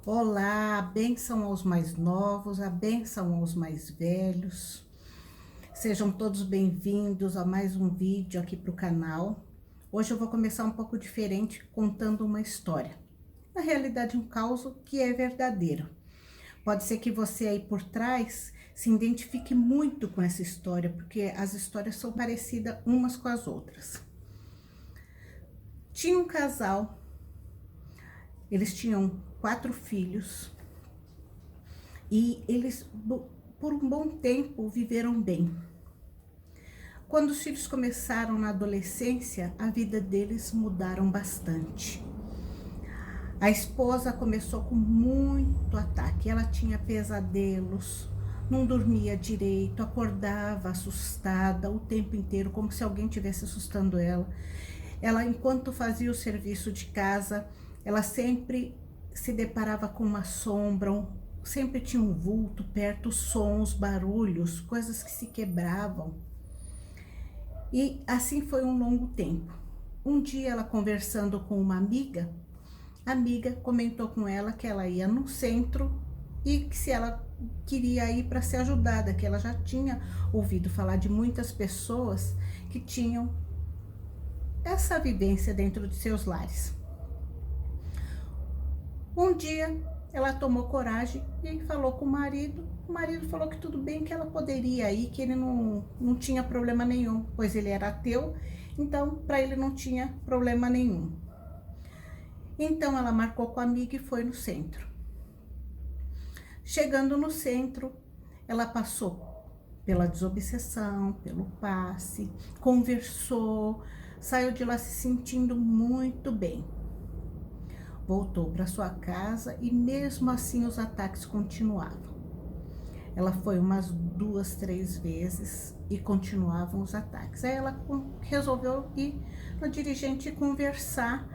Olá, a bênção aos mais novos, a bênção aos mais velhos. Sejam todos bem-vindos a mais um vídeo aqui para o canal. Hoje eu vou começar um pouco diferente, contando uma história. Na realidade, um caos que é verdadeiro. Pode ser que você aí por trás se identifique muito com essa história, porque as histórias são parecidas umas com as outras. Tinha um casal, eles tinham 4 filhos e eles por um bom tempo viveram bem. Quando os filhos começaram na adolescência, a vida deles mudaram bastante. A esposa começou com muito ataque, ela tinha pesadelos, não dormia direito, acordava assustada o tempo inteiro, como se alguém estivesse assustando ela. Ela, enquanto fazia o serviço de casa, ela sempre se deparava com uma sombra, sempre tinha um vulto perto, sons, barulhos, coisas que se quebravam. E assim foi um longo tempo. Um dia, ela conversando com uma amiga, a amiga comentou com ela que ela ia no centro e que se ela queria ir para ser ajudada, que ela já tinha ouvido falar de muitas pessoas que tinham essa vivência dentro de seus lares. Um dia, ela tomou coragem e falou com o marido. O marido falou que tudo bem, que ela poderia ir, que ele não tinha problema nenhum, pois ele era ateu, então para ele não tinha problema nenhum. Então ela marcou com a amiga e foi no centro. Chegando no centro, ela passou pela desobsessão, pelo passe, conversou, saiu de lá se sentindo muito bem. Voltou para sua casa e mesmo assim os ataques continuavam. Ela foi umas 2, 3 vezes e continuavam os ataques. Aí ela resolveu ir no dirigente conversar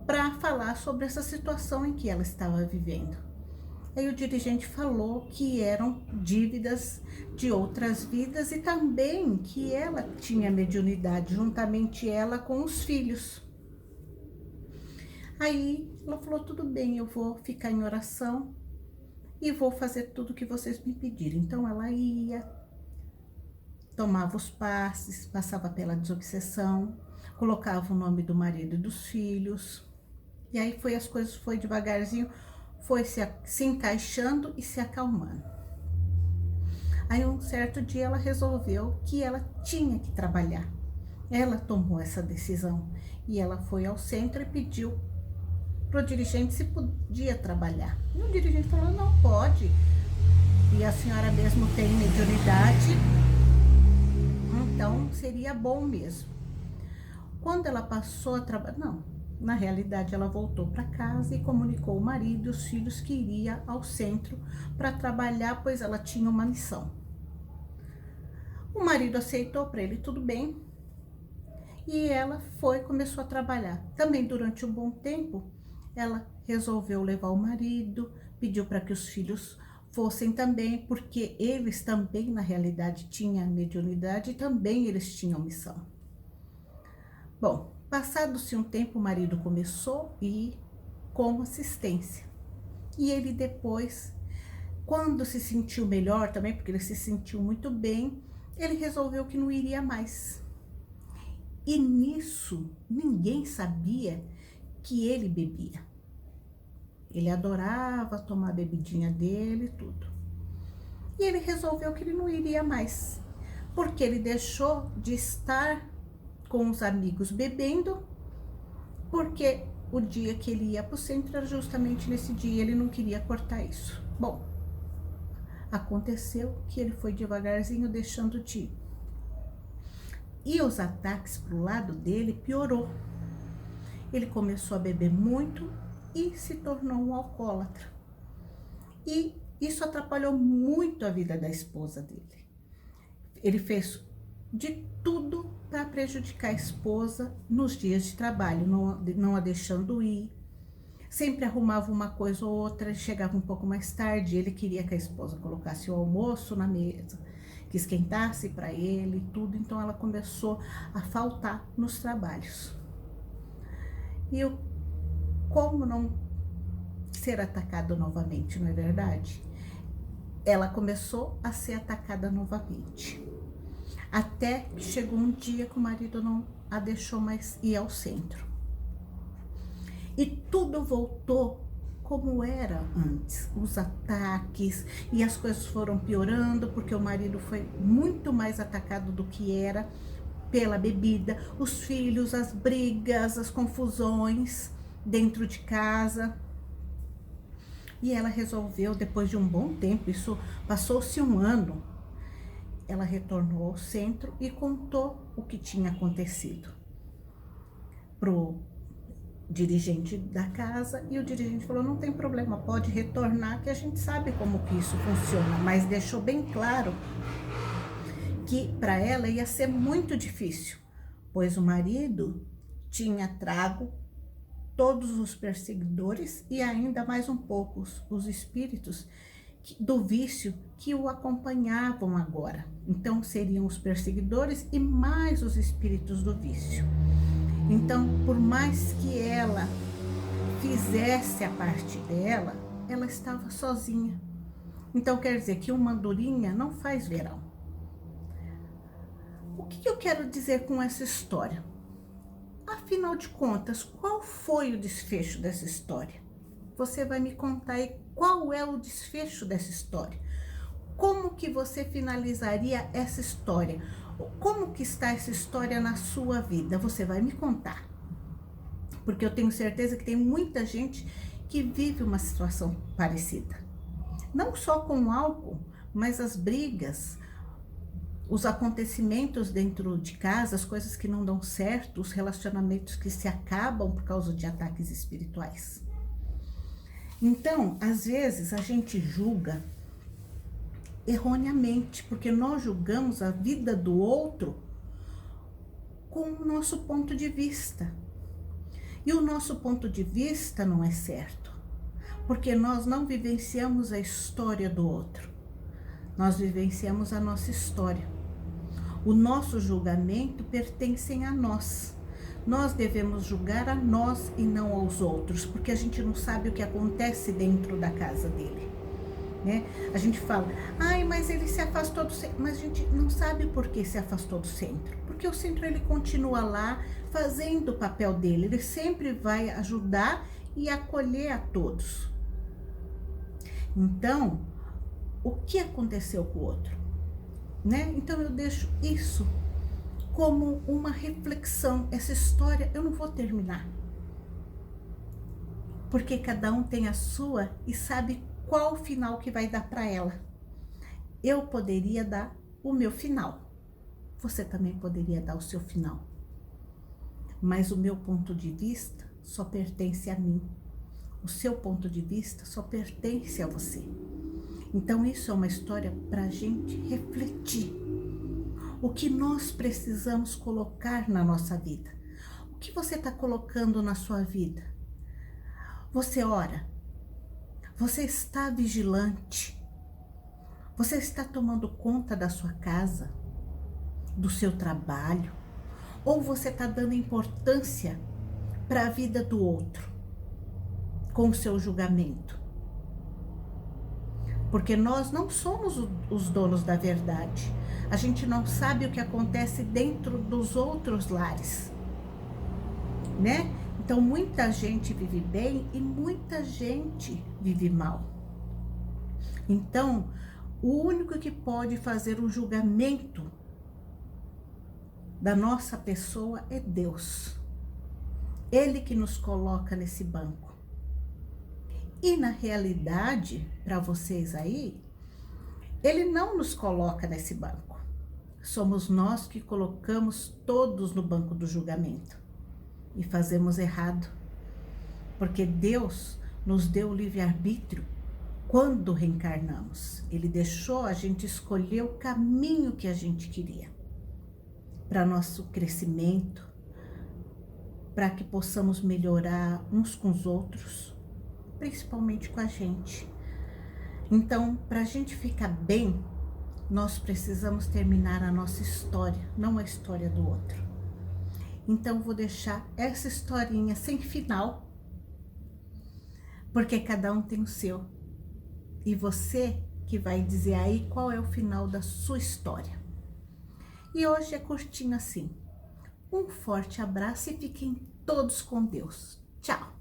para falar sobre essa situação em que ela estava vivendo. Aí o dirigente falou que eram dívidas de outras vidas e também que ela tinha mediunidade, juntamente ela com os filhos. Aí ela falou, tudo bem, eu vou ficar em oração e vou fazer tudo o que vocês me pedirem. Então ela ia, tomava os passes, passava pela desobsessão, colocava o nome do marido e dos filhos. E aí as coisas foi devagarzinho, foi se encaixando e se acalmando. Aí um certo dia ela resolveu que ela tinha que trabalhar. Ela tomou essa decisão e ela foi ao centro e pediu para o dirigente se podia trabalhar. E o dirigente falou, não pode. E a senhora mesmo tem mediunidade, então seria bom mesmo. Quando ela passou a trabalhar, não, na realidade ela voltou para casa e comunicou ao marido e os filhos que iria ao centro para trabalhar, pois ela tinha uma missão. O marido aceitou, para ele tudo bem, e ela começou a trabalhar. Também durante um bom tempo, ela resolveu levar o marido, pediu para que os filhos fossem também, porque eles também, na realidade, tinham mediunidade e também eles tinham missão. Bom, passado-se um tempo, o marido começou a ir com assistência. E ele depois, quando se sentiu melhor também, porque ele se sentiu muito bem, ele resolveu que não iria mais. E nisso, ninguém sabia que ele bebia. Ele adorava tomar a bebidinha dele e tudo. E ele resolveu que ele não iria mais, porque ele deixou de estar com os amigos bebendo, porque o dia que ele ia para o centro era justamente nesse dia, ele não queria cortar isso. Bom, aconteceu que ele foi devagarzinho deixando de ir. E os ataques pro lado dele piorou. Ele começou a beber muito e se tornou um alcoólatra. E isso atrapalhou muito a vida da esposa dele. Ele fez de tudo para prejudicar a esposa nos dias de trabalho, não a deixando ir. Sempre arrumava uma coisa ou outra, chegava um pouco mais tarde, ele queria que a esposa colocasse o almoço na mesa, que esquentasse para ele e tudo, então ela começou a faltar nos trabalhos. E como não ser atacado novamente, não é verdade? Ela começou a ser atacada novamente. Até que chegou um dia que o marido não a deixou mais ir ao centro. E tudo voltou como era antes. Os ataques e as coisas foram piorando, porque o marido foi muito mais atacado do que era pela bebida, os filhos, as brigas, as confusões dentro de casa. E ela resolveu, depois de um bom tempo, isso passou-se um ano, ela retornou ao centro e contou o que tinha acontecido pro dirigente da casa, e o dirigente falou: não tem problema, pode retornar, que a gente sabe como que isso funciona, mas deixou bem claro que para ela ia ser muito difícil, pois o marido tinha trago todos os perseguidores e ainda mais um pouco os espíritos do vício que o acompanhavam agora. Então seriam os perseguidores e mais os espíritos do vício. Então, por mais que ela fizesse a parte dela, ela estava sozinha. Então quer dizer que uma andorinha não faz verão. O que eu quero dizer com essa história? Afinal de contas, qual foi o desfecho dessa história? Você vai me contar aí qual é o desfecho dessa história. Como que você finalizaria essa história? Como que está essa história na sua vida? Você vai me contar. Porque eu tenho certeza que tem muita gente que vive uma situação parecida. Não só com o álcool, mas as brigas, os acontecimentos dentro de casa, as coisas que não dão certo, os relacionamentos que se acabam por causa de ataques espirituais. Então, às vezes a gente julga erroneamente, porque nós julgamos a vida do outro com o nosso ponto de vista. E o nosso ponto de vista não é certo, porque nós não vivenciamos a história do outro, nós vivenciamos a nossa história. O nosso julgamento pertence a nós. Nós devemos julgar a nós e não aos outros, porque a gente não sabe o que acontece dentro da casa dele, né? A gente fala: ai, mas ele se afastou do centro. Mas a gente não sabe por que se afastou do centro, porque o centro ele continua lá fazendo o papel dele, ele sempre vai ajudar e acolher a todos. Então, o que aconteceu com o outro, né? Então eu deixo isso como uma reflexão. Essa história eu não vou terminar, porque cada um tem a sua e sabe qual o final que vai dar para ela. Eu poderia dar o meu final, você também poderia dar o seu final, mas o meu ponto de vista só pertence a mim, o seu ponto de vista só pertence a você. Então isso é uma história para a gente refletir. O que nós precisamos colocar na nossa vida? O que você está colocando na sua vida? Você ora? Você está vigilante? Você está tomando conta da sua casa? Do seu trabalho? Ou você está dando importância para a vida do outro com o seu julgamento? Porque nós não somos os donos da verdade. A gente não sabe o que acontece dentro dos outros lares, né? Então, muita gente vive bem e muita gente vive mal. Então, o único que pode fazer o julgamento da nossa pessoa é Deus. Ele que nos coloca nesse banco. E na realidade, para vocês aí, ele não nos coloca nesse banco. Somos nós que colocamos todos no banco do julgamento e fazemos errado, porque Deus nos deu o livre-arbítrio quando reencarnamos. Ele deixou a gente escolher o caminho que a gente queria para nosso crescimento, para que possamos melhorar uns com os outros, principalmente com a gente. Então, para a gente ficar bem, nós precisamos terminar a nossa história, não a história do outro. Então, vou deixar essa historinha sem final porque cada um tem o seu. E você que vai dizer aí qual é o final da sua história. E hoje é curtinho assim. Um forte abraço e fiquem todos com Deus. Tchau!